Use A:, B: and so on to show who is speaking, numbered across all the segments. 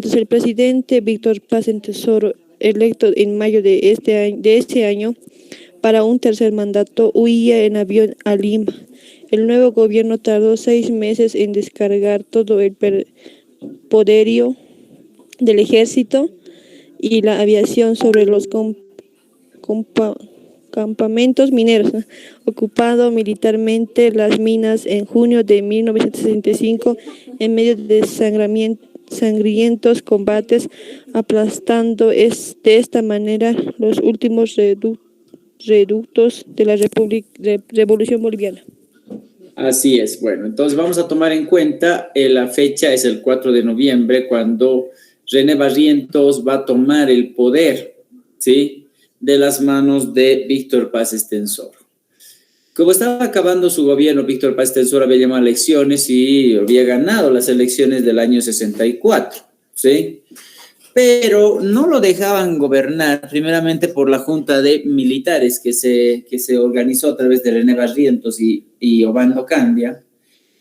A: El presidente Víctor Paz Tesoro, electo en mayo de este año para un tercer mandato, huía en avión a Lima. El nuevo gobierno tardó 6 meses en descargar todo el poderío del ejército y la aviación sobre los compa- campamentos mineros, ¿no? Ocupado militarmente las minas en junio de 1965 en medio de sangrientos combates, aplastando de esta manera los últimos reductos de la Revolución Boliviana.
B: Así es. Bueno, entonces vamos a tomar en cuenta, la fecha es el 4 de noviembre, cuando René Barrientos va a tomar el poder, ¿sí?, de las manos de Víctor Paz Estenssoro. Como estaba acabando su gobierno, Víctor Paz Estenssoro había llamado a elecciones y había ganado las elecciones del año 64, ¿sí? Pero no lo dejaban gobernar, primeramente por la junta de militares que se organizó a través de René Barrientos y Obando Candia,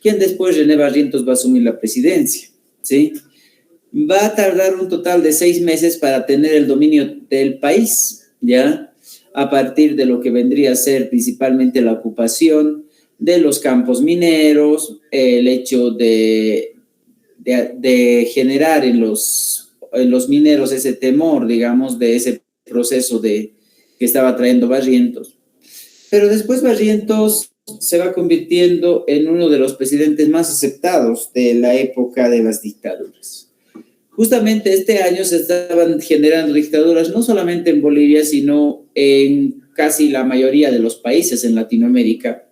B: quien después René Barrientos va a asumir la presidencia, ¿sí? Va a tardar un total de 6 meses para tener el dominio del país, ¿ya? A partir de lo que vendría a ser principalmente la ocupación de los campos mineros, el hecho de generar en los mineros ese temor, digamos, de ese proceso que estaba trayendo Barrientos. Pero después Barrientos se va convirtiendo en uno de los presidentes más aceptados de la época de las dictaduras. Justamente este año se estaban generando dictaduras no solamente en Bolivia, sino en casi la mayoría de los países en Latinoamérica,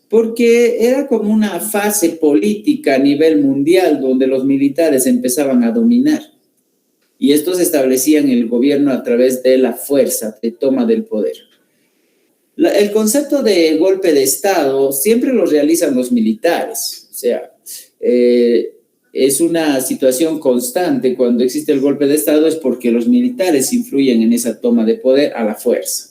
B: porque era como una fase política a nivel mundial donde los militares empezaban a dominar. Y estos establecían el gobierno a través de la fuerza de toma del poder. El concepto de golpe de Estado siempre lo realizan los militares, o sea, es una situación constante cuando existe el golpe de Estado, es porque los militares influyen en esa toma de poder a la fuerza.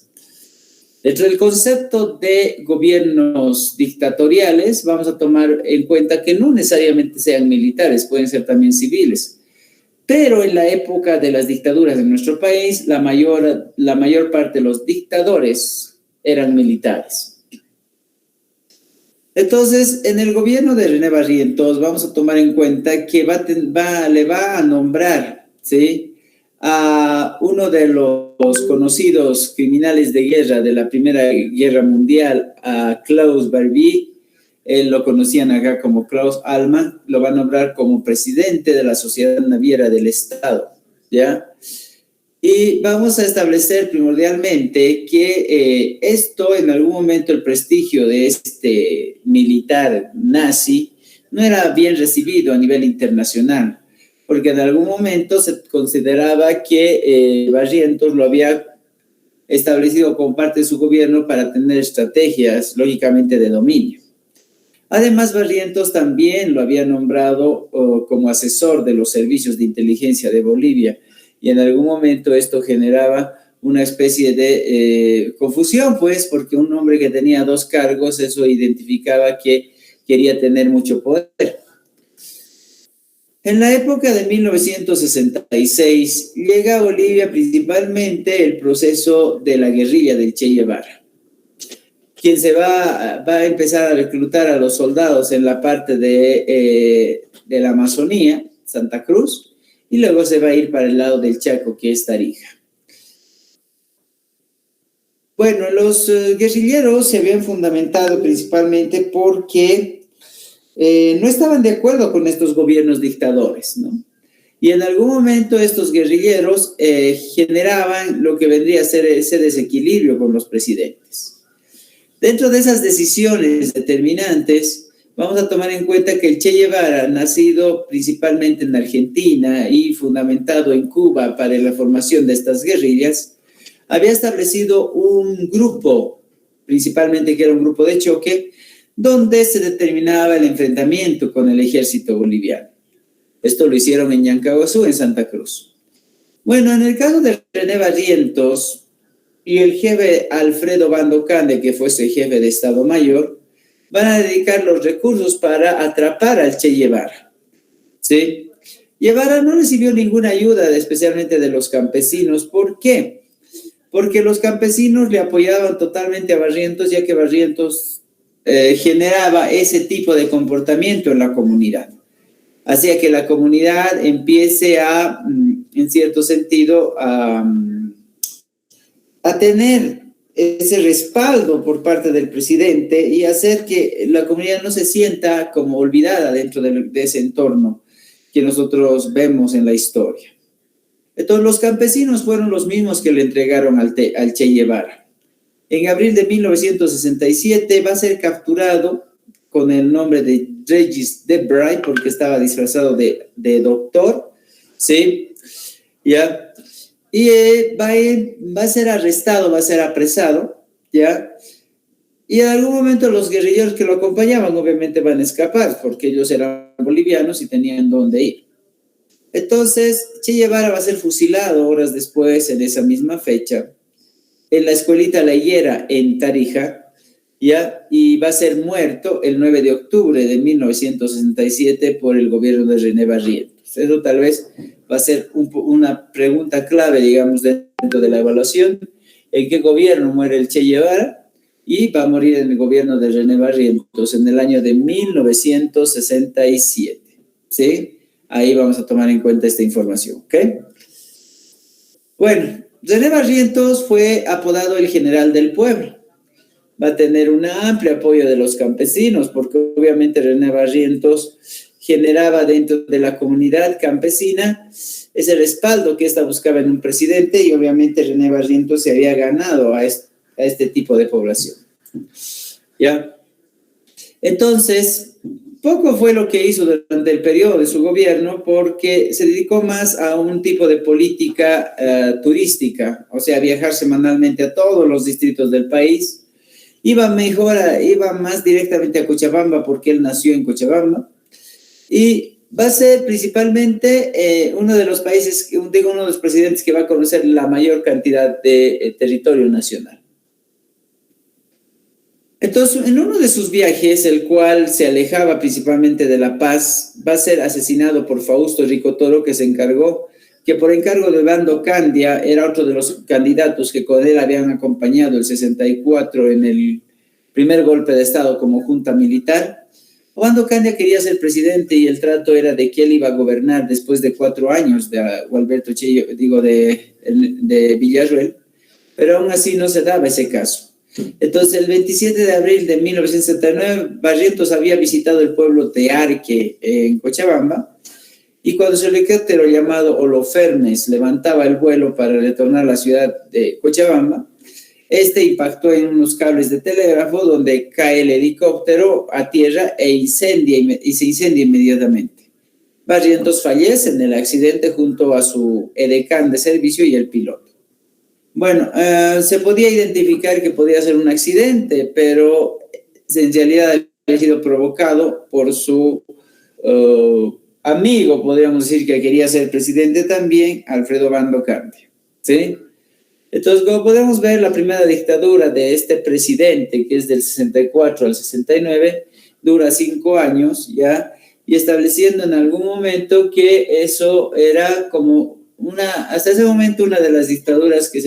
B: Dentro del concepto de gobiernos dictatoriales, vamos a tomar en cuenta que no necesariamente sean militares, pueden ser también civiles. Pero en la época de las dictaduras en nuestro país, la mayor parte de los dictadores eran militares. Entonces, en el gobierno de René Barrientos vamos a tomar en cuenta que le va a nombrar, ¿sí?, a uno de los conocidos criminales de guerra de la Primera Guerra Mundial, a Klaus Barbie. Él lo conocían acá como Klaus Alma, lo va a nombrar como presidente de la Sociedad Naviera del Estado, ¿ya? Y vamos a establecer primordialmente que esto, en algún momento, el prestigio de este militar nazi no era bien recibido a nivel internacional, porque en algún momento se consideraba que Barrientos lo había establecido como parte de su gobierno para tener estrategias, lógicamente, de dominio. Además, Barrientos también lo había nombrado como asesor de los servicios de inteligencia de Bolivia, y en algún momento esto generaba una especie de confusión, pues, porque un hombre que tenía 2 cargos, eso identificaba que quería tener mucho poder. En la época de 1966 llega a Bolivia principalmente el proceso de la guerrilla del Che Guevara, quien va a empezar a reclutar a los soldados en la parte de la Amazonía, Santa Cruz, y luego se va a ir para el lado del Chaco, que es Tarija. Bueno, los guerrilleros se habían fundamentado principalmente porque no estaban de acuerdo con estos gobiernos dictadores, ¿no? Y en algún momento estos guerrilleros generaban lo que vendría a ser ese desequilibrio con los presidentes. Dentro de esas decisiones determinantes, vamos a tomar en cuenta que el Che Guevara, nacido principalmente en Argentina y fundamentado en Cuba para la formación de estas guerrillas, había establecido un grupo, principalmente que era un grupo de choque, donde se determinaba el enfrentamiento con el ejército boliviano. Esto lo hicieron en Yancaguazú, en Santa Cruz. Bueno, en el caso de René Barrientos y el jefe Alfredo Obando Candia, que fuese jefe de Estado Mayor, van a dedicar los recursos para atrapar al Che Guevara, ¿sí? Guevara no recibió ninguna ayuda, especialmente de los campesinos. ¿Por qué? Porque los campesinos le apoyaban totalmente a Barrientos, ya que Barrientos generaba ese tipo de comportamiento en la comunidad. Hacía que la comunidad empiece a, en cierto sentido, a tener ese respaldo por parte del presidente y hacer que la comunidad no se sienta como olvidada dentro de ese entorno que nosotros vemos en la historia. Entonces, los campesinos fueron los mismos que le entregaron al Che Guevara. En abril de 1967 va a ser capturado con el nombre de Regis Debray, porque estaba disfrazado de doctor, ¿sí? ¿Ya? Y va a ser arrestado, va a ser apresado, ¿ya? Y en algún momento los guerrilleros que lo acompañaban obviamente van a escapar, porque ellos eran bolivianos y tenían dónde ir. Entonces, Che Guevara va a ser fusilado horas después, en esa misma fecha, en la escuelita La Higuera, en Tarija, ¿ya? Y va a ser muerto el 9 de octubre de 1967 por el gobierno de René Barrientos. Eso tal vez va a ser una pregunta clave, digamos, dentro de la evaluación. ¿En qué gobierno muere el Che Guevara? Y va a morir en el gobierno de René Barrientos en el año de 1967, ¿sí? Ahí vamos a tomar en cuenta esta información, ¿ok? Bueno, René Barrientos fue apodado el general del pueblo. Va a tener un amplio apoyo de los campesinos, porque obviamente René Barrientos generaba dentro de la comunidad campesina ese respaldo que ésta buscaba en un presidente, y obviamente René Barrientos se había ganado a este tipo de población. ¿Ya? Entonces, poco fue lo que hizo durante el periodo de su gobierno, porque se dedicó más a un tipo de política turística, o sea, viajar semanalmente a todos los distritos del país. Iba más directamente a Cochabamba, porque él nació en Cochabamba, y va a ser principalmente uno de los presidentes que va a conocer la mayor cantidad de territorio nacional. Entonces, en uno de sus viajes, el cual se alejaba principalmente de La Paz, va a ser asesinado por Fausto Rico Toro, que por encargo de Obando Candia, era otro de los candidatos que con él habían acompañado el 64 en el primer golpe de Estado como junta militar. Obando Candia quería ser presidente, y el trato era de que él iba a gobernar después de 4 años de Gualberto Che, de Villarroel, pero aún así no se daba ese caso. Entonces, el 27 de abril de 1979, Barrientos había visitado el pueblo de Arque, en Cochabamba, y cuando su helicóptero llamado Holofernes levantaba el vuelo para retornar a la ciudad de Cochabamba, este impactó en unos cables de telégrafo, donde cae el helicóptero a tierra y se incendia inmediatamente. Barrientos fallece en el accidente junto a su edecán de servicio y el piloto. Bueno, se podía identificar que podía ser un accidente, pero en realidad había sido provocado por su amigo, podríamos decir, que quería ser presidente también, Alfredo Obando Candia, ¿sí? Entonces, como podemos ver, la primera dictadura de este presidente, que es del 64 al 69, dura 5 años, ¿ya? Y estableciendo en algún momento que eso era como hasta ese momento, una de las dictaduras que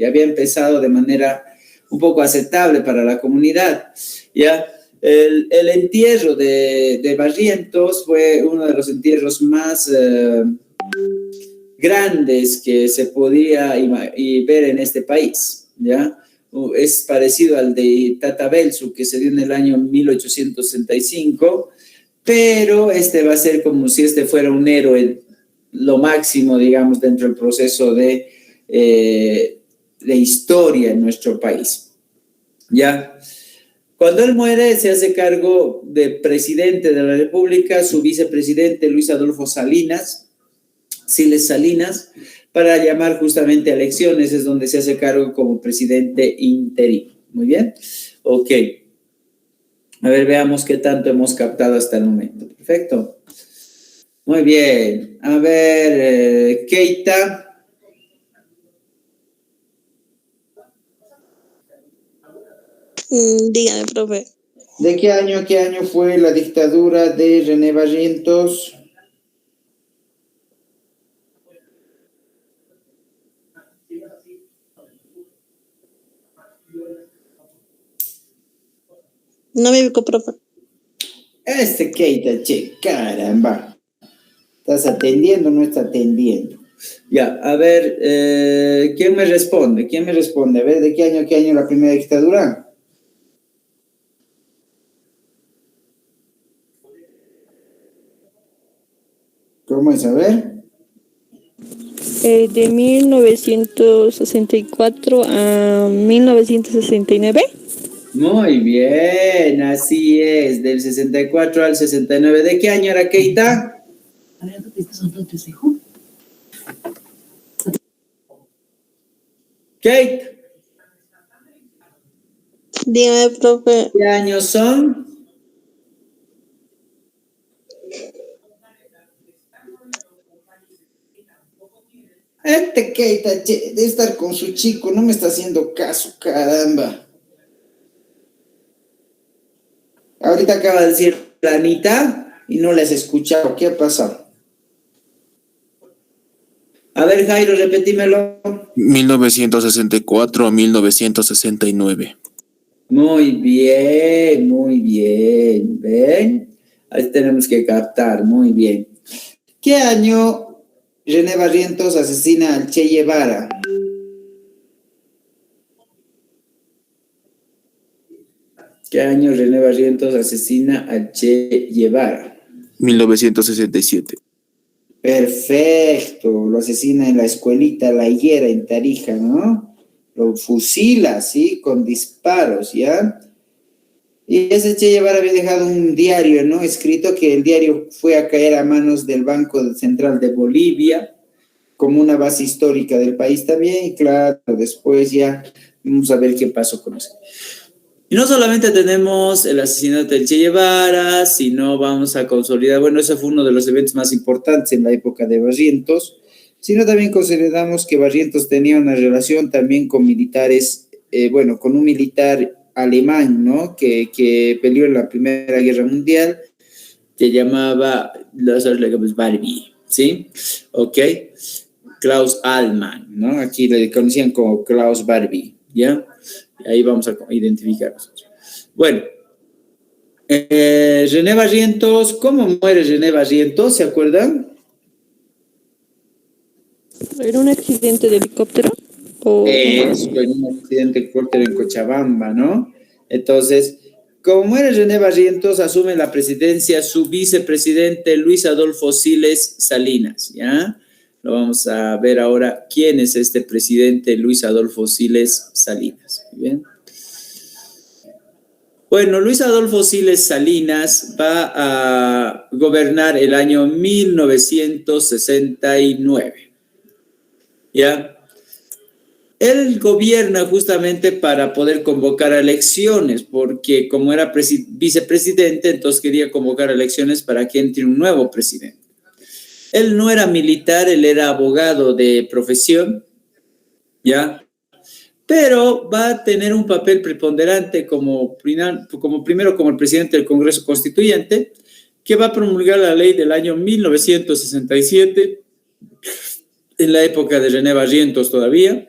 B: había empezado de manera un poco aceptable para la comunidad, ¿ya? El entierro de Barrientos fue uno de los entierros más grandes que se podía ver en este país, ¿ya? Es parecido al de Tata Belsu, que se dio en el año 1865, pero este va a ser como si este fuera un héroe, lo máximo, digamos, dentro del proceso de historia en nuestro país. ¿Ya? Cuando él muere, se hace cargo de presidente de la República su vicepresidente Luis Adolfo Siles Salinas, para llamar justamente a elecciones. Es donde se hace cargo como presidente interino. Muy bien. Ok. A ver, veamos qué tanto hemos captado hasta el momento. Perfecto. Muy bien. A ver, Keita.
C: Dígame, profe.
B: ¿De qué año a qué año fue la dictadura de René Barrientos?
C: No me ubico, profe.
B: Keita, che, caramba. ¿Estás atendiendo o no estás atendiendo? Ya, a ver, ¿quién me responde? ¿Quién me responde? A ver, ¿de qué año la primera dictadura? ¿Cómo es? A ver.
A: De 1964 a 1969.
B: Muy bien, así es, del 64 al 69. ¿De qué año era Keita? Kate,
C: Dígame, profe.
B: ¿qué años son? Keita, che, debe estar con su chico, no me está haciendo caso, caramba. Ahorita acaba de decir la Anita y no les he escuchado. ¿Qué ha pasado? A ver, Jairo, repetímelo.
D: 1964 a 1969.
B: Muy bien, muy bien. ¿Ven? Ahí tenemos que captar, muy bien. ¿Qué año René Barrientos asesina al Che Guevara? ¿Qué año René Barrientos asesina al Che Guevara?
D: 1967.
B: Perfecto, lo asesina en la escuelita La Higuera, en Tarija, ¿no? Lo fusila, ¿sí? Con disparos, ¿ya? Y ese Che Guevara había dejado un diario, ¿no? Escrito que el diario fue a caer a manos del Banco Central de Bolivia, como una base histórica del país también, y claro, después ya vamos a ver qué pasó con eso. Y no solamente tenemos el asesinato del Che Guevara, sino vamos a consolidar, bueno, ese fue uno de los eventos más importantes en la época de Barrientos, sino también consideramos que Barrientos tenía una relación también con militares, con un militar alemán, ¿no? Que peleó en la Primera Guerra Mundial, que llamaba los Barbie, ¿sí? Ok, Klaus Allman, ¿no? Aquí le conocían como Klaus Barbie, ¿ya? Ahí vamos a identificarlos. Bueno, René Barrientos, ¿cómo muere René Barrientos? ¿Se acuerdan?
A: ¿Era un accidente de helicóptero?
B: En un accidente de helicóptero en Cochabamba, ¿no? Entonces, como muere René Barrientos, asume la presidencia su vicepresidente Luis Adolfo Siles Salinas, ¿ya? Lo vamos a ver ahora quién es este presidente Luis Adolfo Siles Salinas. ¿Bien? Bueno, Luis Adolfo Siles Salinas va a gobernar el año 1969. ¿Ya? Él gobierna justamente para poder convocar a elecciones, porque como era vicepresidente, entonces quería convocar a elecciones para que entre un nuevo presidente. Él no era militar, él era abogado de profesión, ¿ya? Pero va a tener un papel preponderante como el presidente del Congreso Constituyente, que va a promulgar la ley del año 1967, en la época de René Barrientos todavía.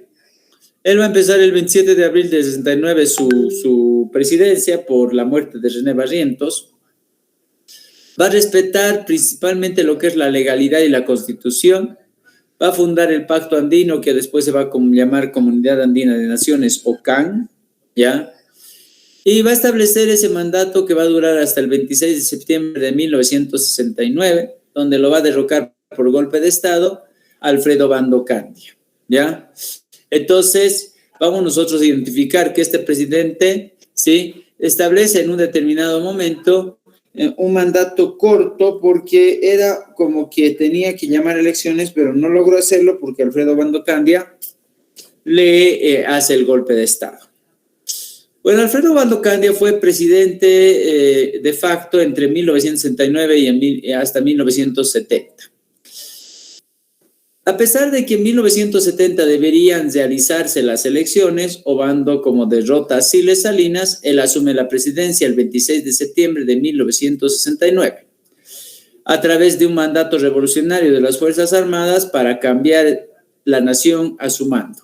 B: Él va a empezar el 27 de abril de 69 su presidencia por la muerte de René Barrientos. Va a respetar principalmente lo que es la legalidad y la Constitución. Va a fundar el Pacto Andino, que después se va a llamar Comunidad Andina de Naciones, o CAN, ¿ya? Y va a establecer ese mandato que va a durar hasta el 26 de septiembre de 1969, donde lo va a derrocar por golpe de Estado Alfredo Bando Candia, ¿ya? Entonces, vamos nosotros a identificar que este presidente, ¿sí?, establece en un determinado momento un mandato corto, porque era como que tenía que llamar elecciones, pero no logró hacerlo porque Alfredo Bando Candia le hace el golpe de Estado. Bueno, Alfredo Bando Candia fue presidente de facto entre 1969 y hasta 1970. A pesar de que en 1970 deberían realizarse las elecciones, Obando como derrota a Siles Salinas, él asume la presidencia el 26 de septiembre de 1969, a través de un mandato revolucionario de las Fuerzas Armadas para cambiar la nación a su mando.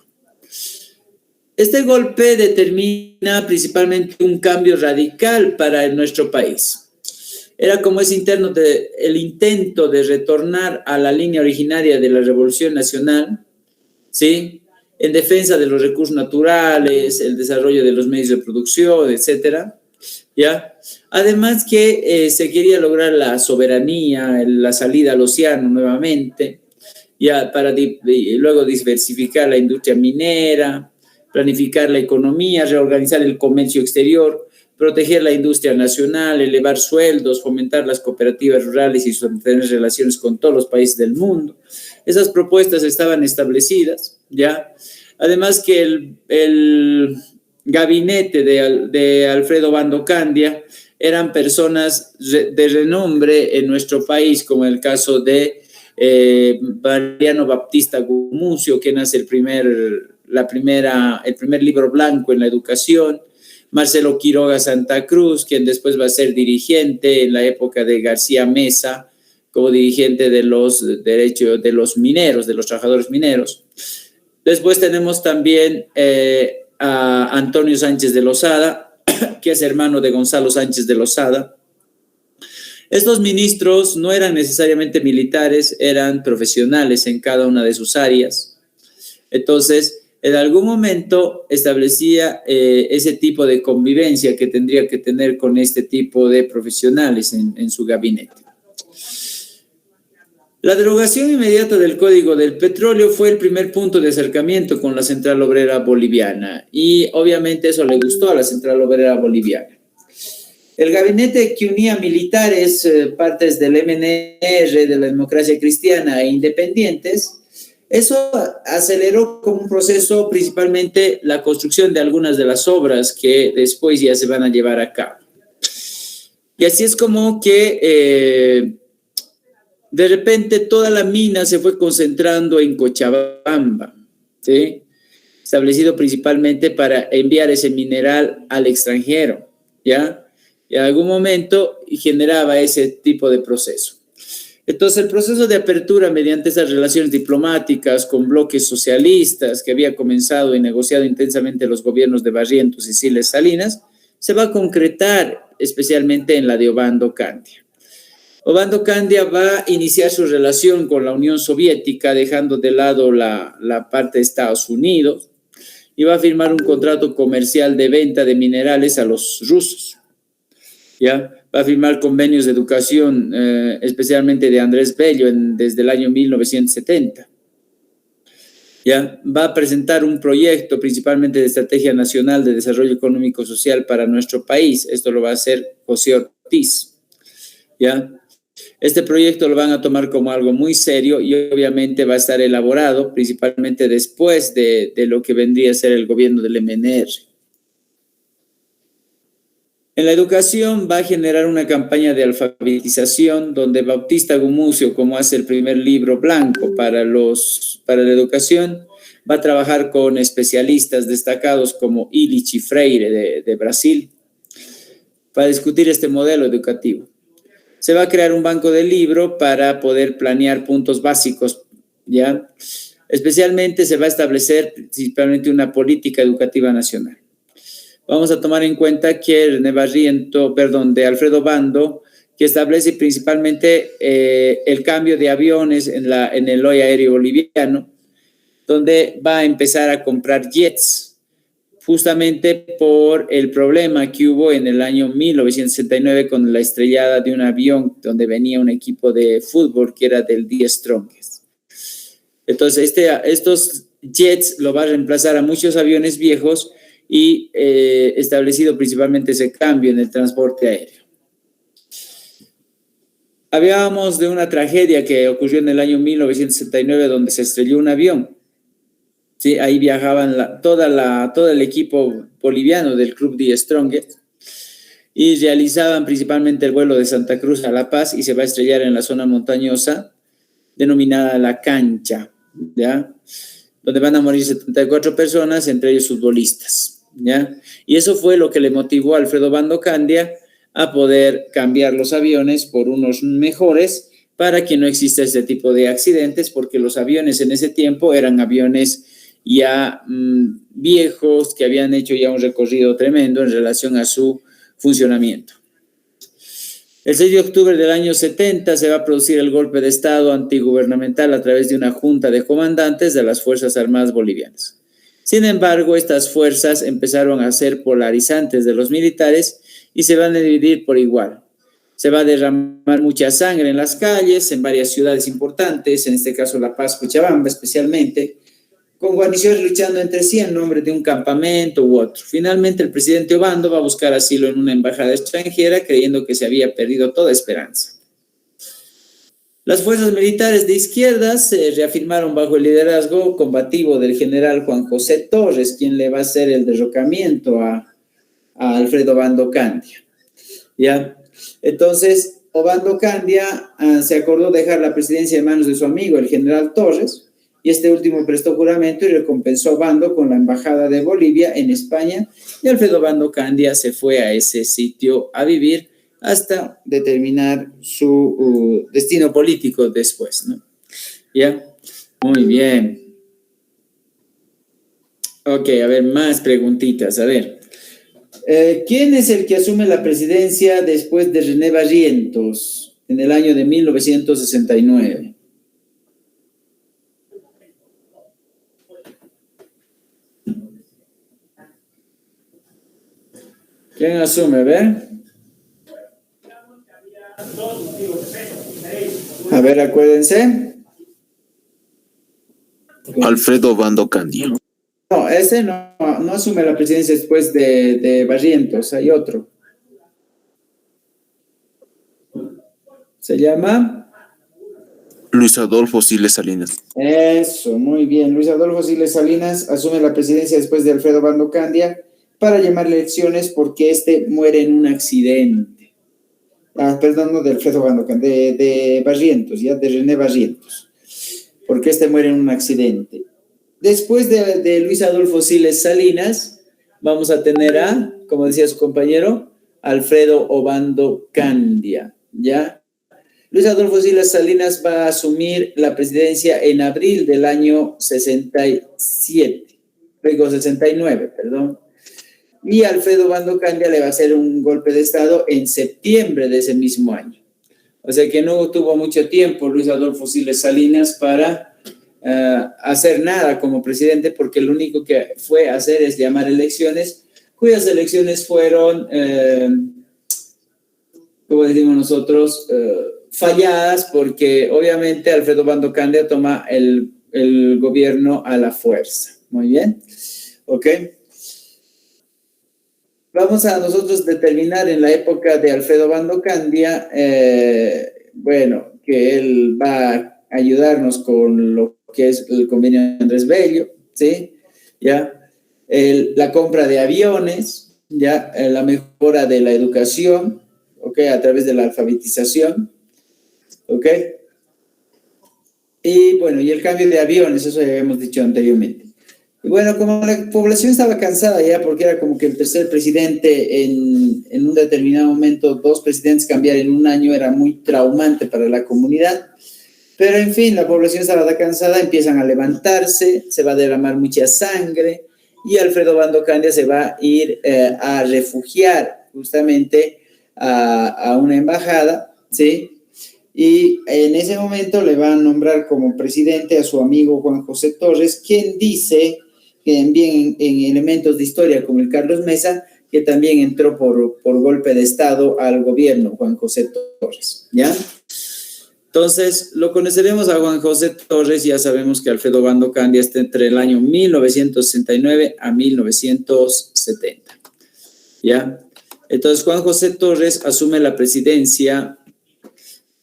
B: Este golpe determina principalmente un cambio radical para nuestro país. Era como el intento de retornar a la línea originaria de la Revolución Nacional, ¿sí? En defensa de los recursos naturales, el desarrollo de los medios de producción, etcétera, ¿ya? Además que se quería lograr la soberanía, la salida al océano nuevamente, ya para luego diversificar la industria minera, planificar la economía, reorganizar el comercio exterior, proteger la industria nacional, elevar sueldos, fomentar las cooperativas rurales y sostener relaciones con todos los países del mundo. Esas propuestas estaban establecidas, ¿ya? Además que el gabinete de Alfredo Bando Candia eran personas de renombre en nuestro país, como el caso de Mariano Baptista Gumucio, quien hace el primer libro blanco en la educación, Marcelo Quiroga Santa Cruz, quien después va a ser dirigente en la época de García Mesa, como dirigente de los derechos de los mineros, de los trabajadores mineros. Después tenemos también a Antonio Sánchez de Lozada, que es hermano de Gonzalo Sánchez de Lozada. Estos ministros no eran necesariamente militares, eran profesionales en cada una de sus áreas. Entonces, en algún momento establecía ese tipo de convivencia que tendría que tener con este tipo de profesionales en su gabinete. La derogación inmediata del Código del Petróleo fue el primer punto de acercamiento con la Central Obrera Boliviana y obviamente eso le gustó a la Central Obrera Boliviana. El gabinete que unía militares, partes del MNR, de la Democracia Cristiana e independientes, eso aceleró con un proceso principalmente la construcción de algunas de las obras que después ya se van a llevar a cabo. Y así es como que de repente toda la mina se fue concentrando en Cochabamba, ¿sí? Establecido principalmente para enviar ese mineral al extranjero, ¿ya? Y en algún momento generaba ese tipo de proceso. Entonces, el proceso de apertura mediante esas relaciones diplomáticas con bloques socialistas que había comenzado y negociado intensamente los gobiernos de Barrientos y Siles Salinas, se va a concretar especialmente en la de Obando Candia. Obando Candia va a iniciar su relación con la Unión Soviética, dejando de lado la parte de Estados Unidos, y va a firmar un contrato comercial de venta de minerales a los rusos, ¿ya? Va a firmar convenios de educación, especialmente de Andrés Bello, desde el año 1970. ¿Ya? Va a presentar un proyecto principalmente de Estrategia Nacional de Desarrollo Económico Social para nuestro país. Esto lo va a hacer José Ortiz, ¿ya? Este proyecto lo van a tomar como algo muy serio y obviamente va a estar elaborado principalmente después de lo que vendría a ser el gobierno del MNR. En la educación va a generar una campaña de alfabetización donde Bautista Gumucio, como hace el primer libro blanco para la educación, va a trabajar con especialistas destacados como Illich y Freire de Brasil para discutir este modelo educativo. Se va a crear un banco de libro para poder planear puntos básicos, ¿ya? Especialmente se va a establecer principalmente una política educativa nacional. Vamos a tomar en cuenta que de Alfredo Bando, que establece principalmente el cambio de aviones en el hoy aéreo boliviano, donde va a empezar a comprar jets, justamente por el problema que hubo en el año 1969 con la estrellada de un avión donde venía un equipo de fútbol que era del Die Strongest. Entonces, estos jets lo va a reemplazar a muchos aviones viejos y establecido principalmente ese cambio en el transporte aéreo. Hablábamos de una tragedia que ocurrió en el año 1969 donde se estrelló un avión. Sí, ahí viajaban todo el equipo boliviano del Club Die Strongest y realizaban principalmente el vuelo de Santa Cruz a La Paz y se va a estrellar en la zona montañosa denominada La Cancha, ¿ya? Donde van a morir 74 personas, entre ellos futbolistas, ¿ya? Y eso fue lo que le motivó a Alfredo Bando Candia a poder cambiar los aviones por unos mejores para que no exista este tipo de accidentes, porque los aviones en ese tiempo eran aviones ya viejos que habían hecho ya un recorrido tremendo en relación a su funcionamiento. El 6 de octubre del año 70 se va a producir el golpe de Estado antigubernamental a través de una junta de comandantes de las Fuerzas Armadas bolivianas. Sin embargo, estas fuerzas empezaron a ser polarizantes de los militares y se van a dividir por igual. Se va a derramar mucha sangre en las calles, en varias ciudades importantes, en este caso La Paz, Cochabamba especialmente, con guarniciones luchando entre sí en nombre de un campamento u otro. Finalmente, el presidente Obando va a buscar asilo en una embajada extranjera, creyendo que se había perdido toda esperanza. Las fuerzas militares de izquierdas se reafirmaron bajo el liderazgo combativo del general Juan José Torres, quien le va a hacer el derrocamiento a Alfredo Obando Candia. ¿Ya? Entonces, Obando Candia se acordó dejar la presidencia en manos de su amigo, el general Torres, y este último prestó juramento y recompensó a Obando con la embajada de Bolivia en España, y Alfredo Obando Candia se fue a ese sitio a vivir hasta determinar su destino político después, ¿no? ¿Ya? Muy bien. Ok, a ver, más preguntitas, a ver. ¿Quién es el que asume la presidencia después de René Barrientos en el año de 1969? ¿Quién asume? A ver. A ver, acuérdense.
D: Alfredo Obando Candia.
B: No, ese no asume la presidencia después de Barrientos, hay otro. Se llama
D: Luis Adolfo Siles Salinas.
B: Eso, muy bien. Luis Adolfo Siles Salinas asume la presidencia después de Alfredo Obando Candia para llamar elecciones porque este muere en un accidente. Perdón, no de Alfredo Obando Candia, de Barrientos, ya de René Barrientos, porque este muere en un accidente. Después de Luis Adolfo Siles Salinas, vamos a tener a, como decía su compañero, Alfredo Obando Candia, ¿ya? Luis Adolfo Siles Salinas va a asumir la presidencia en abril del año 69, perdón. Y Alfredo Obando Candia le va a hacer un golpe de Estado en septiembre de ese mismo año. O sea que no tuvo mucho tiempo Luis Adolfo Siles Salinas para hacer nada como presidente, porque lo único que fue a hacer es llamar elecciones, cuyas elecciones fueron, como decimos nosotros, falladas, porque obviamente Alfredo Obando Candia toma el gobierno a la fuerza. Muy bien, ok. Vamos a nosotros determinar en la época de Alfredo Obando Candia, bueno, que él va a ayudarnos con lo que es el convenio de Andrés Bello, ¿sí? ¿Ya? La compra de aviones, ¿ya? La mejora de la educación, ¿ok? A través de la alfabetización, ¿ok? Y bueno, y el cambio de aviones, eso ya habíamos dicho anteriormente. Y bueno, como la población estaba cansada ya, porque era como que el tercer presidente en un determinado momento, 2 presidentes cambiar en un año era muy traumante para la comunidad. Pero en fin, la población estaba cansada, empiezan a levantarse, se va a derramar mucha sangre y Alfredo Obando Candia se va a ir a refugiar justamente a una embajada, ¿sí? Y en ese momento le van a nombrar como presidente a su amigo Juan José Torres, quien dice que también en elementos de historia como el Carlos Mesa, que también entró por golpe de Estado al gobierno, Juan José Torres, ¿ya? Entonces, lo conoceremos a Juan José Torres, ya sabemos que Alfredo Obando Candia está entre el año 1969 a 1970, ¿ya? Entonces, Juan José Torres asume la presidencia,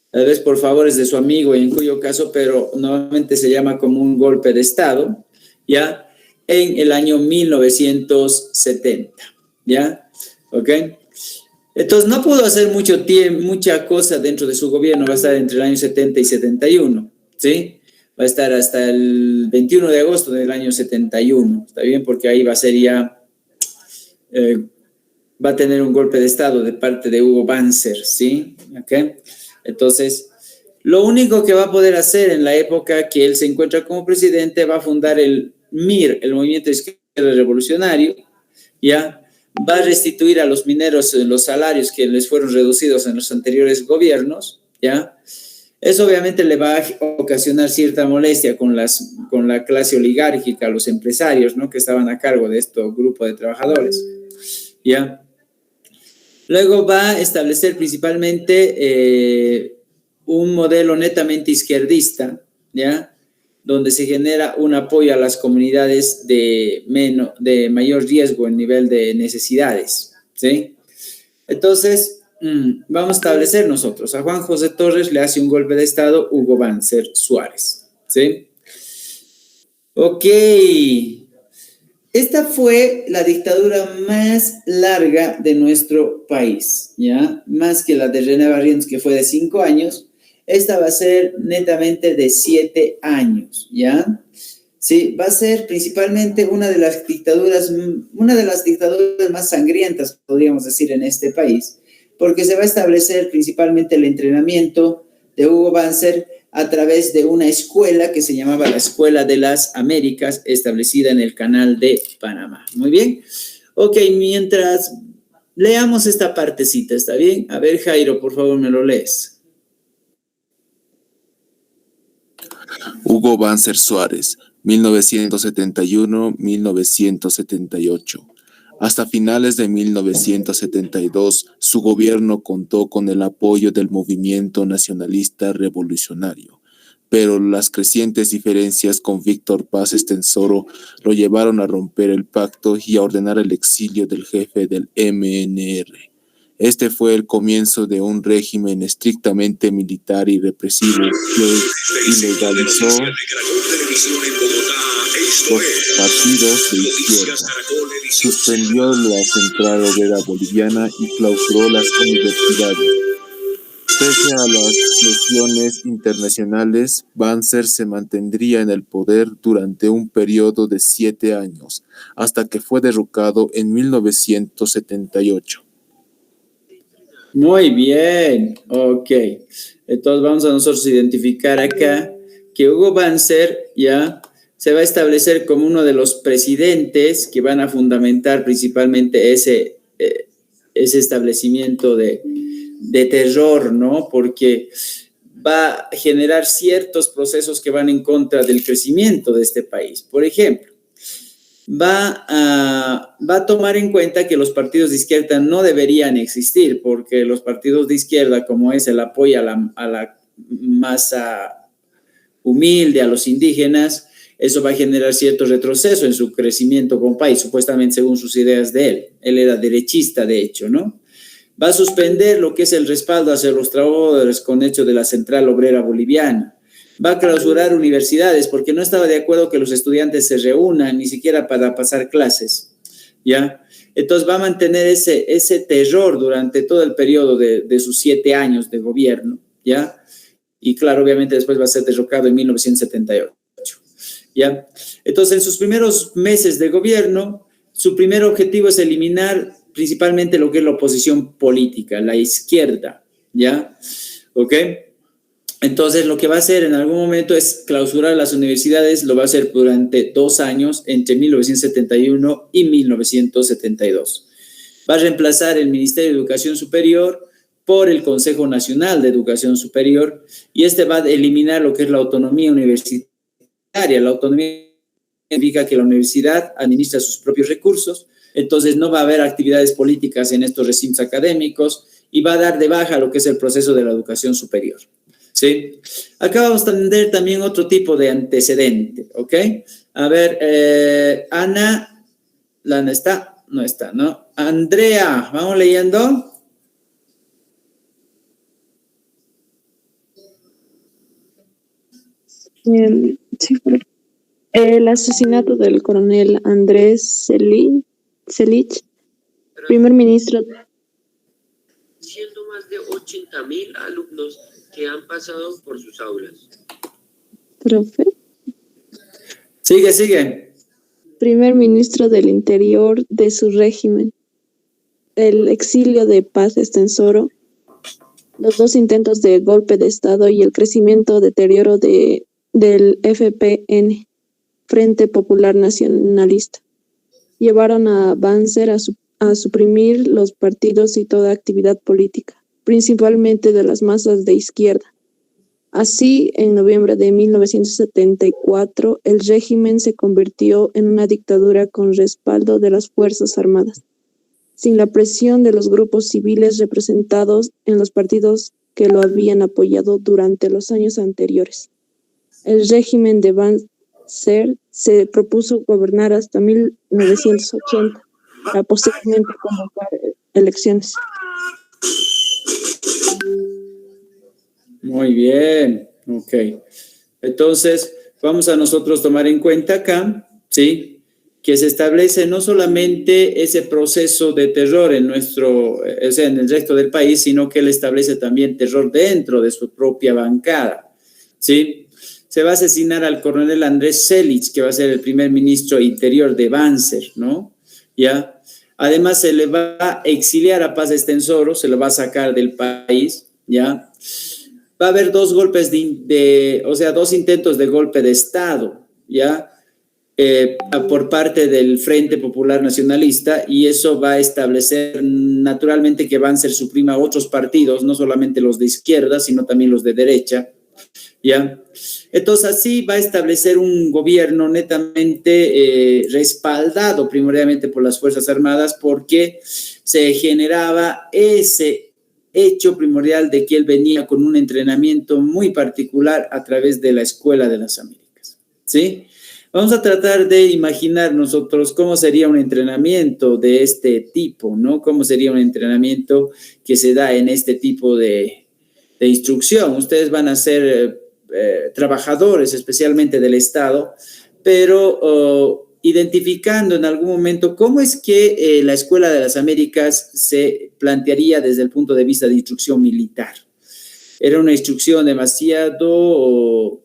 B: tal vez por favores de su amigo, en cuyo caso, pero normalmente se llama como un golpe de Estado, ¿ya? En el año 1970, ¿ya? ¿Ok? Entonces, no pudo hacer mucha cosa dentro de su gobierno, va a estar entre el año 70 y 71, ¿sí? Va a estar hasta el 21 de agosto del año 71, ¿está bien? Porque ahí va a ser ya, va a tener un golpe de Estado de parte de Hugo Banzer, ¿sí? ¿Ok? Entonces, lo único que va a poder hacer en la época que él se encuentra como presidente, va a fundar MIR, el Movimiento de Izquierda Revolucionario, ¿ya? Va a restituir a los mineros los salarios que les fueron reducidos en los anteriores gobiernos, ¿ya? Eso obviamente le va a ocasionar cierta molestia con la clase oligárquica, los empresarios, ¿no? Que estaban a cargo de este grupo de trabajadores, ¿ya? Luego va a establecer principalmente un modelo netamente izquierdista, ¿ya? Donde se genera un apoyo a las comunidades de mayor riesgo en nivel de necesidades, ¿sí? Entonces, vamos a establecer nosotros, a Juan José Torres le hace un golpe de Estado Hugo Banzer Suárez, ¿sí? Ok. Esta fue la dictadura más larga de nuestro país, ¿ya? Más que la de René Barrientos, que fue de 5 años. Esta va a ser netamente de 7 años, ¿ya? Sí, va a ser principalmente una de las dictaduras más sangrientas, podríamos decir, en este país, porque se va a establecer principalmente el entrenamiento de Hugo Banzer a través de una escuela que se llamaba la Escuela de las Américas, establecida en el Canal de Panamá. Muy bien. Ok, mientras leamos esta partecita, ¿está bien? A ver, Jairo, por favor, me lo lees.
D: Hugo Banzer Suárez, 1971-1978. Hasta finales de 1972, su gobierno contó con el apoyo del movimiento nacionalista revolucionario, pero las crecientes diferencias con Víctor Paz Estenssoro lo llevaron a romper el pacto y a ordenar el exilio del jefe del MNR. Este fue el comienzo de un régimen estrictamente militar y represivo que ilegalizó los partidos de izquierda, suspendió la Central Obrera Boliviana y clausuró las universidades. Pese a las presiones internacionales, Banzer se mantendría en el poder durante un periodo de 7 años, hasta que fue derrocado en 1978.
B: Muy bien, ok. Entonces vamos a nosotros identificar acá que Hugo Banzer ya se va a establecer como uno de los presidentes que van a fundamentar principalmente ese establecimiento de terror, ¿no? Porque va a generar ciertos procesos que van en contra del crecimiento de este país. Por ejemplo, va a tomar en cuenta que los partidos de izquierda no deberían existir, porque los partidos de izquierda, como es el apoyo a la masa humilde, a los indígenas, eso va a generar cierto retroceso en su crecimiento como país, supuestamente según sus ideas de él. Él era derechista, de hecho, ¿no? Va a suspender lo que es el respaldo hacia los trabajadores con hecho de la Central Obrera Boliviana. Va a clausurar universidades porque no estaba de acuerdo que los estudiantes se reúnan ni siquiera para pasar clases, ¿ya? Entonces va a mantener ese terror durante todo el periodo de sus 7 años de gobierno, ¿ya? Y claro, obviamente después va a ser derrocado en 1978, ¿ya? Entonces en sus primeros meses de gobierno, su primer objetivo es eliminar principalmente lo que es la oposición política, la izquierda, ¿ya? ¿Ok? Entonces, lo que va a hacer en algún momento es clausurar las universidades, lo va a hacer durante 2 años, entre 1971 y 1972. Va a reemplazar el Ministerio de Educación Superior por el Consejo Nacional de Educación Superior y este va a eliminar lo que es la autonomía universitaria. La autonomía significa que la universidad administra sus propios recursos, entonces no va a haber actividades políticas en estos recintos académicos y va a dar de baja lo que es el proceso de la educación superior. ¿Sí? Acá vamos a tener también otro tipo de antecedente, ¿ok? A ver, Ana, ¿Lana está? No está, ¿no? Andrea, ¿vamos leyendo?
C: Sí, el asesinato del coronel Andrés Celich, primer ministro.
E: Siendo más de 80,000 alumnos que han pasado por sus aulas.
C: Profe.
B: Sigue.
C: Primer ministro del Interior de su régimen. El exilio de Paz Estenssoro. Los 2 intentos de golpe de Estado y el deterioro del FPN. Frente Popular Nacionalista. Llevaron a Banzer a suprimir los partidos y toda actividad política, principalmente de las masas de izquierda. Así, en noviembre de 1974, el régimen se convirtió en una dictadura con respaldo de las Fuerzas Armadas, sin la presión de los grupos civiles representados en los partidos que lo habían apoyado durante los años anteriores. El régimen de Banzer se propuso gobernar hasta 1980 para posteriormente convocar elecciones.
B: Muy bien, ok. Entonces, vamos a nosotros tomar en cuenta acá, ¿sí? Que se establece no solamente ese proceso de terror en o sea, en el resto del país, sino que él establece también terror dentro de su propia bancada, ¿sí? Se va a asesinar al coronel Andrés Selic, que va a ser el primer ministro interior de Banzer, ¿no? ¿Ya? Además, se le va a exiliar a Paz Estenssoro, se lo va a sacar del país, ¿ya? Va a haber dos golpes o sea, dos intentos de golpe de Estado, ¿ya? Por parte del Frente Popular Nacionalista, y eso va a establecer naturalmente que Banzer suprima otros partidos, no solamente los de izquierda, sino también los de derecha, ¿ya? Entonces así va a establecer un gobierno netamente respaldado primordialmente por las Fuerzas Armadas, porque se generaba ese hecho primordial de que él venía con un entrenamiento muy particular a través de la Escuela de las Américas, ¿sí? Vamos a tratar de imaginar nosotros cómo sería un entrenamiento de este tipo, ¿no? Cómo sería un entrenamiento que se da en este tipo de instrucción. Ustedes van a ser trabajadores especialmente del Estado, pero identificando en algún momento cómo es que la Escuela de las Américas se plantearía desde el punto de vista de instrucción militar. Era una instrucción demasiado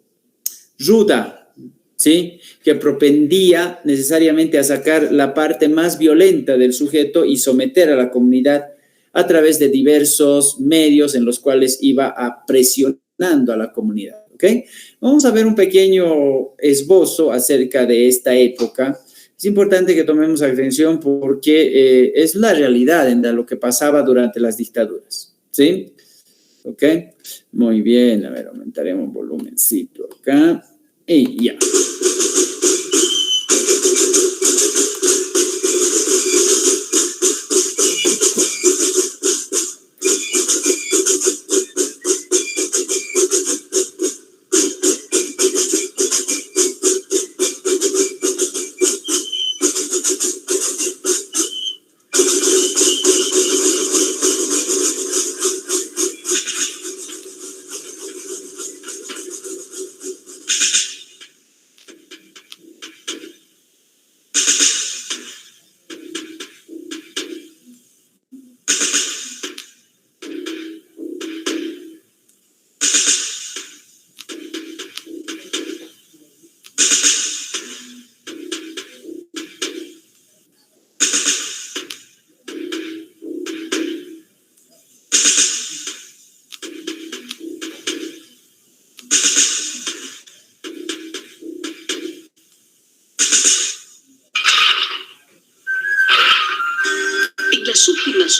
B: ruda, ¿sí? Que propendía necesariamente a sacar la parte más violenta del sujeto y someter a la comunidad a través de diversos medios en los cuales iba presionando a la comunidad, ¿ok? Vamos a ver un pequeño esbozo acerca de esta época. Es importante que tomemos atención porque es la realidad en lo que pasaba durante las dictaduras, ¿sí? ¿Ok? Muy bien, a ver, aumentaremos un volumencito acá y ya.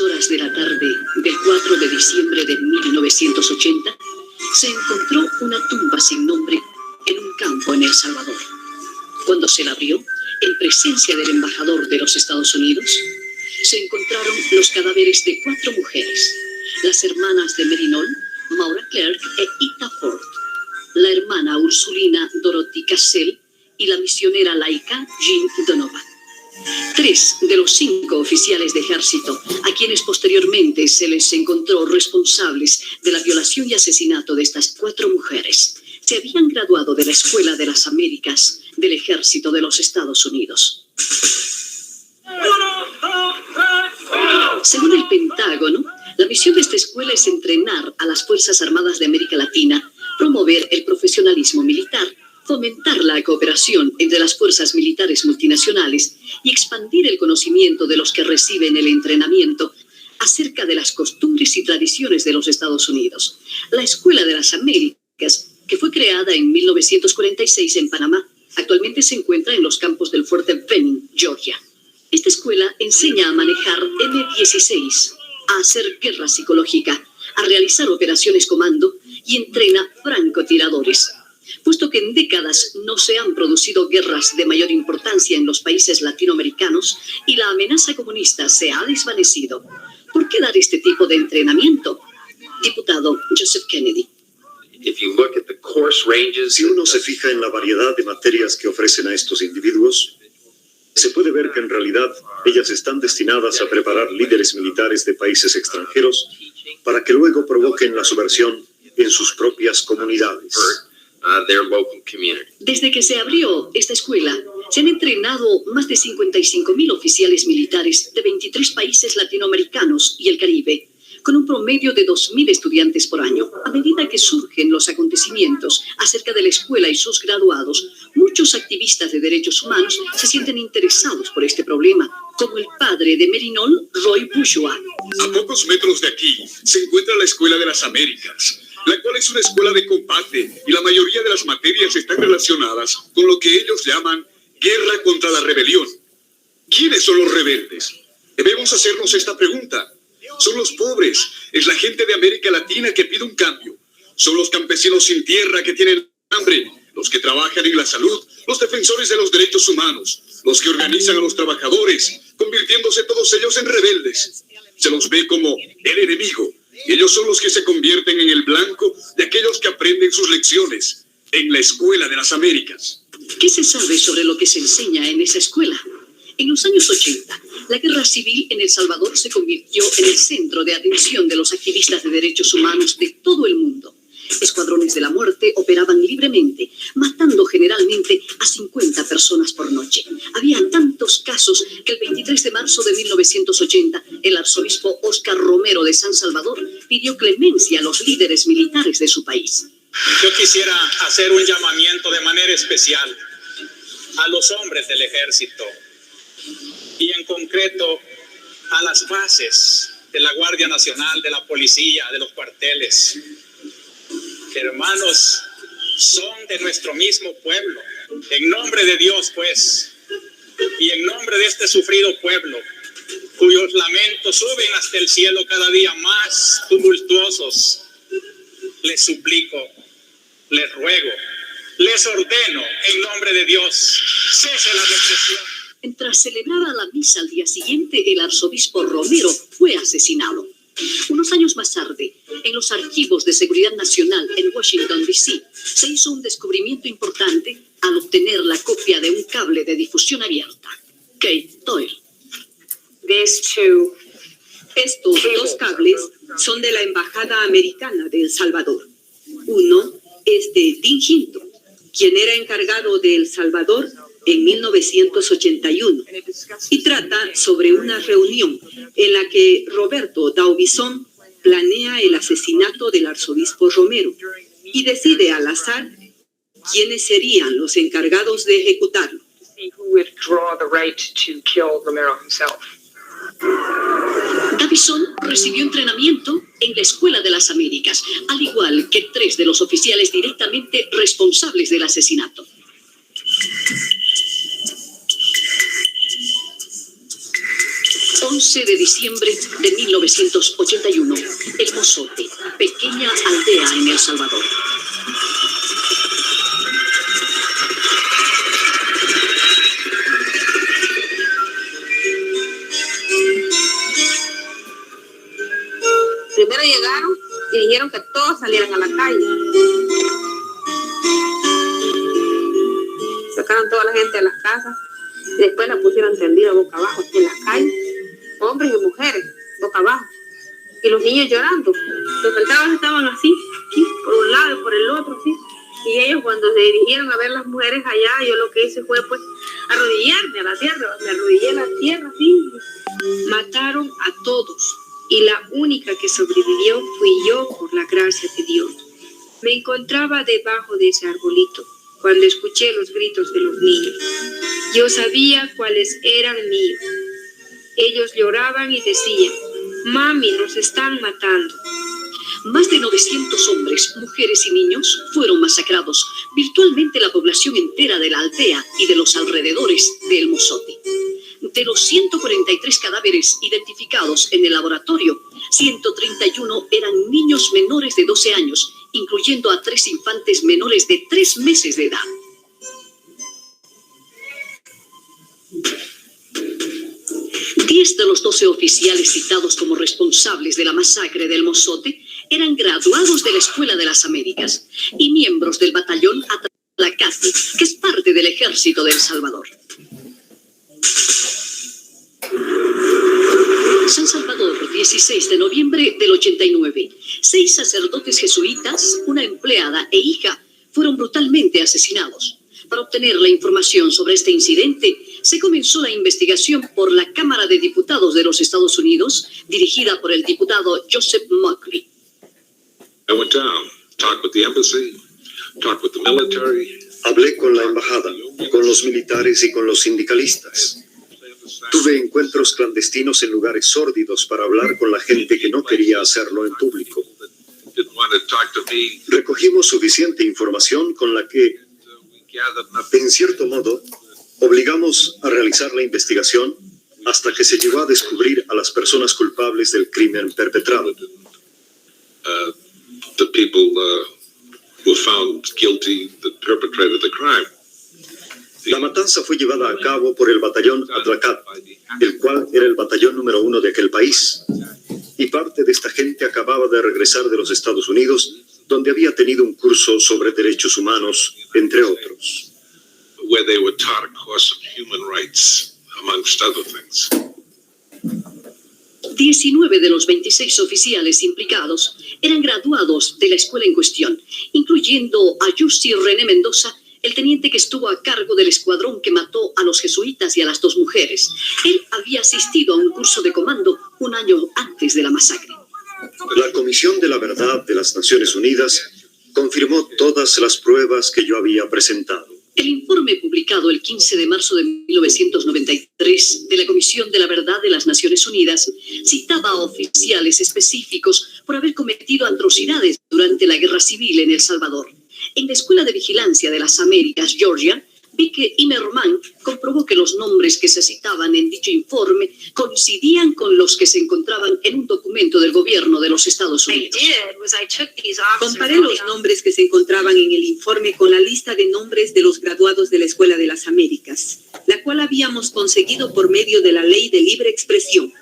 F: Horas de la tarde del 4 de diciembre de 1980, se encontró una tumba sin nombre en un campo en El Salvador. Cuando se la abrió, en presencia del embajador de los Estados Unidos, se encontraron los cadáveres de 4 mujeres, las hermanas de Merinol, Maura Clerk e Ita Ford, la hermana Ursulina Dorothy Cassell y la misionera laica Jean Donovan. 3 de los 5 oficiales de ejército, a quienes posteriormente se les encontró responsables de la violación y asesinato de estas 4 mujeres, se habían graduado de la Escuela de las Américas del Ejército de los Estados Unidos. Según el Pentágono, la misión de esta escuela es entrenar a las Fuerzas Armadas de América Latina, promover el profesionalismo militar, fomentar la cooperación entre las fuerzas militares multinacionales y expandir el conocimiento de los que reciben el entrenamiento acerca de las costumbres y tradiciones de los Estados Unidos. La Escuela de las Américas, que fue creada en 1946 en Panamá, actualmente actualmente se encuentra en los campos del fuerte Benning, Georgia. Esta escuela enseña a manejar M16, a hacer guerra psicológica, a realizar operaciones comando y entrena francotiradores. Puesto que en décadas no se han producido guerras de mayor importancia en los países latinoamericanos y la amenaza comunista se ha desvanecido, ¿por qué dar este tipo de entrenamiento? Diputado Joseph Kennedy.
G: Si uno se fija en la variedad de materias que ofrecen a estos individuos, se puede ver que en realidad ellas están destinadas a preparar líderes militares de países extranjeros para que luego provoquen la subversión en sus propias comunidades.
F: Desde que se abrió esta escuela, se han entrenado más de 55.000 oficiales militares de 23 países latinoamericanos y el Caribe, con un promedio de 2.000 estudiantes por año. A medida que surgen los acontecimientos acerca de la escuela y sus graduados, muchos activistas de derechos humanos se sienten interesados por este problema, como el padre de Merinol, Roy Bourgeois.
H: A pocos metros de aquí se encuentra la Escuela de las Américas, la cual es una escuela de combate y la mayoría de las materias están relacionadas con lo que ellos llaman guerra contra la rebelión. ¿Quiénes son los rebeldes? Debemos hacernos esta pregunta. Son los pobres, es la gente de América Latina que pide un cambio. Son los campesinos sin tierra que tienen hambre, los que trabajan en la salud, los defensores de los derechos humanos, los que organizan a los trabajadores, convirtiéndose todos ellos en rebeldes. Se los ve como el enemigo. Ellos son los que se convierten en el blanco de aquellos que aprenden sus lecciones en la Escuela de las Américas.
F: ¿Qué se sabe sobre lo que se enseña en esa escuela? En los años 80, la guerra civil en El Salvador se convirtió en el centro de atención de los activistas de derechos humanos de todo el mundo. Escuadrones de la muerte operaban libremente, matando generalmente a 50 personas por noche. Había tantos casos que el 23 de marzo de 1980, el arzobispo Oscar Romero de San Salvador pidió clemencia a los líderes militares de su país.
I: Yo quisiera hacer un llamamiento de manera especial a los hombres del ejército y en concreto a las bases de la Guardia Nacional, de la policía, de los cuarteles. Hermanos, son de nuestro mismo pueblo. En nombre de Dios, pues, y en nombre de este sufrido pueblo, cuyos lamentos suben hasta el cielo cada día más tumultuosos, les suplico, les ruego, les ordeno, en nombre de Dios, cese la represión.
F: Tras celebrar la misa al día siguiente, el arzobispo Romero fue asesinado. Unos años más tarde, en los archivos de seguridad nacional en Washington, D.C., se hizo un descubrimiento importante al obtener la copia de un cable de difusión abierta. Kate Doyle.
J: Estos dos cables son de la Embajada Americana de El Salvador. Uno es de Dean Hinton, quien era encargado de El Salvador en 1981, y trata sobre una reunión en la que Roberto Daubison planea el asesinato del arzobispo Romero y decide al azar quiénes serían los encargados de ejecutarlo.
F: Davison recibió entrenamiento en la Escuela de las Américas, al igual que 3 de los oficiales directamente responsables del asesinato. ...11 de diciembre de 1981, El Mozote, pequeña aldea en El Salvador.
K: Primero llegaron y dijeron que todos salieran a la calle. Sacaron toda la gente de las casas y después la pusieron tendida boca abajo en las calles, hombres y mujeres, boca abajo. Y los niños llorando. Los soldados estaban así, aquí, por un lado y por el otro, así. Y ellos cuando se dirigieron a ver las mujeres allá, yo lo que hice fue pues arrodillarme a la tierra, me arrodillé a la tierra, así.
J: Mataron a todos y la única que sobrevivió fui yo por la gracia de Dios. Me encontraba debajo de ese arbolito cuando escuché los gritos de los niños. Yo sabía cuáles eran míos. Ellos lloraban y decían: mami, nos están matando.
F: Más de 900 hombres, mujeres y niños fueron masacrados, virtualmente la población entera de la aldea y de los alrededores de El Mozote. De los 143 cadáveres identificados en el laboratorio, 131 eran niños menores de 12 años, incluyendo a 3 infantes menores de 3 meses de edad. Diez de los 12 oficiales citados como responsables de la masacre del Mozote eran graduados de la Escuela de las Américas y miembros del batallón Atlacate, que es parte del ejército de El Salvador. San Salvador, 16 de noviembre del 89. 6 sacerdotes jesuitas, una empleada e hija fueron brutalmente asesinados. Para obtener la información sobre este incidente, se comenzó la investigación por la Cámara de Diputados de los Estados Unidos, dirigida por el diputado Joseph Muckley.
L: I went down, talked with the embassy, talked with the military.
G: Hablé con la embajada, con los militares y con los sindicalistas. Tuve encuentros clandestinos en lugares sórdidos para hablar con la gente que no quería hacerlo en público. Recogimos suficiente información con la que, en cierto modo, obligamos a realizar la investigación hasta que se llegó a descubrir a las personas culpables del crimen perpetrado.
L: The people were found guilty that perpetrated the crime.
G: La matanza fue llevada a cabo por el batallón Atlacat, el cual era el batallón número 1 de aquel país. Y parte de esta gente acababa de regresar de los Estados Unidos, donde había tenido un curso sobre derechos humanos, entre otros.
L: Where they were taught a course of human rights, amongst other things.
F: 19 de los 26 oficiales implicados eran graduados de la escuela en cuestión, incluyendo a Jussi René Mendoza, el teniente que estuvo a cargo del escuadrón que mató a los jesuitas y a las 2 mujeres. Él había asistido a un curso de comando un año antes de la masacre.
G: La Comisión de la Verdad de las Naciones Unidas confirmó todas las pruebas que yo había presentado.
F: El informe publicado el 15 de marzo de 1993 de la Comisión de la Verdad de las Naciones Unidas citaba a oficiales específicos por haber cometido atrocidades durante la Guerra Civil en El Salvador. En la Escuela de Vigilancia de las Américas, Georgia, Vique Imerman comprobó que los nombres que se citaban en dicho informe coincidían con los que se encontraban en un documento del gobierno de los Estados Unidos.
J: Comparé los nombres que se encontraban en el informe con la lista de nombres de los graduados de la Escuela de las Américas, la cual habíamos conseguido por medio de la Ley de Libre Expresión.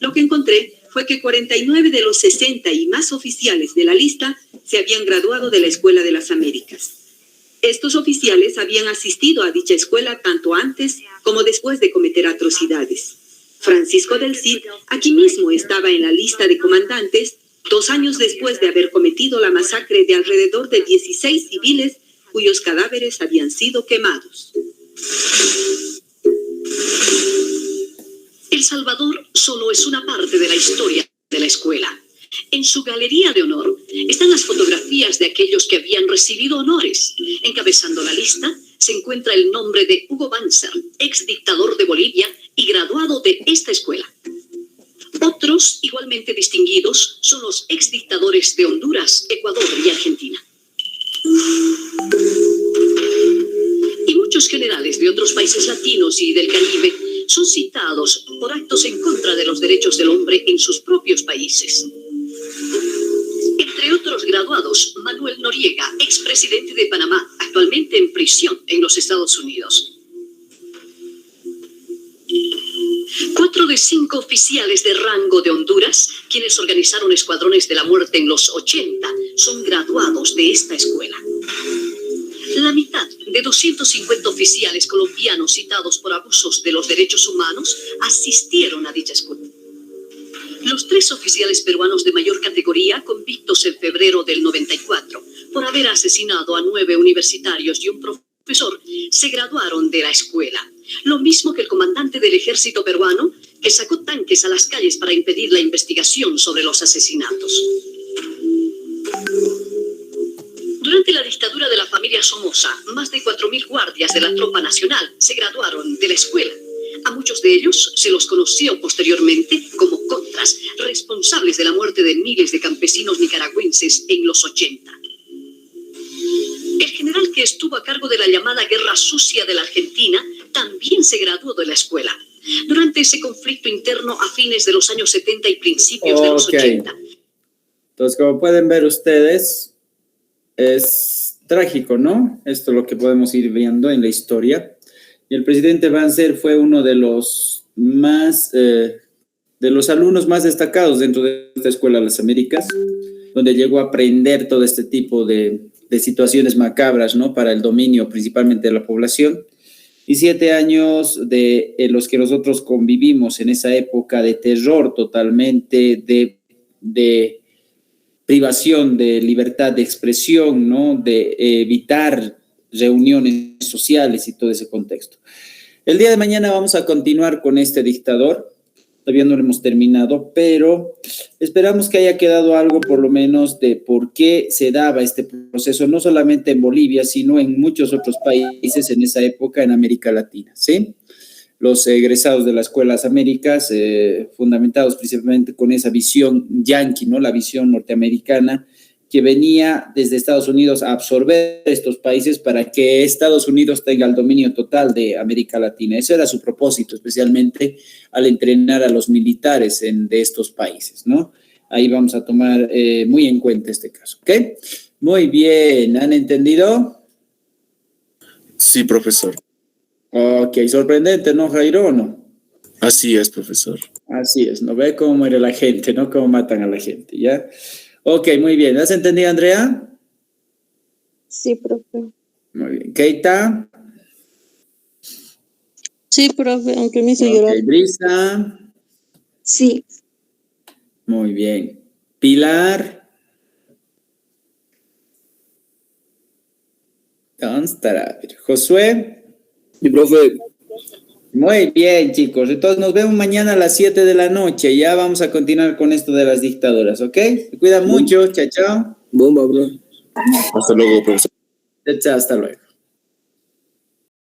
J: Lo que encontré fue que 49 de los 60 y más oficiales de la lista se habían graduado de la Escuela de las Américas. Estos oficiales habían asistido a dicha escuela tanto antes como después de cometer atrocidades. Francisco del Cid aquí mismo estaba en la lista de comandantes 2 años después de haber cometido la masacre de alrededor de 16 civiles cuyos cadáveres habían sido quemados.
F: El Salvador solo es una parte de la historia de la escuela. En su galería de honor están las fotografías de aquellos que habían recibido honores. Encabezando la lista se encuentra el nombre de Hugo Banzer, ex dictador de Bolivia y graduado de esta escuela. Otros, igualmente distinguidos, son los ex dictadores de Honduras, Ecuador y Argentina. Y muchos generales de otros países latinos y del Caribe son citados por actos en contra de los derechos del hombre en sus propios países. Entre otros graduados, Manuel Noriega, expresidente de Panamá, actualmente en prisión en los Estados Unidos. 4 de 5 oficiales de rango de Honduras, quienes organizaron escuadrones de la muerte en los 80, son graduados de esta escuela. La mitad de 250 oficiales colombianos citados por abusos de los derechos humanos asistieron a dicha escuela. Los 3 oficiales peruanos de mayor categoría, convictos en febrero del 94 por haber asesinado a 9 universitarios y un profesor, se graduaron de la escuela. Lo mismo que el comandante del ejército peruano, que sacó tanques a las calles para impedir la investigación sobre los asesinatos. Durante la dictadura de la familia Somoza, más de 4.000 guardias de la Tropa Nacional se graduaron de la escuela. A muchos de ellos se los conoció posteriormente como contras, responsables de la muerte de miles de campesinos nicaragüenses en los 80. El general que estuvo a cargo de la llamada Guerra Sucia de la Argentina también se graduó de la escuela. Durante ese conflicto interno a fines de los años 70 y principios de los 80.
B: Entonces, como pueden ver ustedes, es trágico, ¿no? Esto es lo que podemos ir viendo en la historia. Y el presidente Banzer fue uno de los alumnos más destacados dentro de esta Escuela de las Américas, donde llegó a aprender todo este tipo de situaciones macabras, ¿no? Para el dominio principalmente de la población. Y 7 años de los que nosotros convivimos en esa época de terror totalmente, de privación de libertad de expresión, ¿no? De evitar reuniones sociales y todo ese contexto. El día de mañana vamos a continuar con este dictador. Todavía no lo hemos terminado, pero esperamos que haya quedado algo por lo menos de por qué se daba este proceso, no solamente en Bolivia, sino en muchos otros países en esa época en América Latina, ¿sí? Los egresados de las Escuelas Américas, fundamentados principalmente con esa visión yanqui, ¿no? La visión norteamericana, que venía desde Estados Unidos a absorber estos países para que Estados Unidos tenga el dominio total de América Latina. Ese era su propósito, especialmente al entrenar a los militares de estos países, ¿no? Ahí vamos a tomar muy en cuenta este caso, ¿ok? Muy bien, ¿han entendido?
D: Sí, profesor.
B: Ok, sorprendente, ¿no, Jairo, o no?
D: Así es, profesor.
B: Así es, ¿no? Ve cómo muere la gente, ¿no? Cómo matan a la gente, ¿ya? Ok, muy bien. ¿Has entendido, Andrea?
C: Sí, profe.
B: Muy bien. ¿Keita?
A: Sí, profe, aunque me hizo llorar.
B: Brisa.
C: Sí.
B: Muy bien. Pilar. Josué.
M: Sí, profe.
B: Muy bien, chicos. Entonces nos vemos mañana a las 7 de la noche. Ya vamos a continuar con esto de las dictaduras, ¿ok? Se cuidan mucho. Chao, chao.
M: Bomba, bro.
D: Hasta luego, profesor.
B: Chao, hasta luego.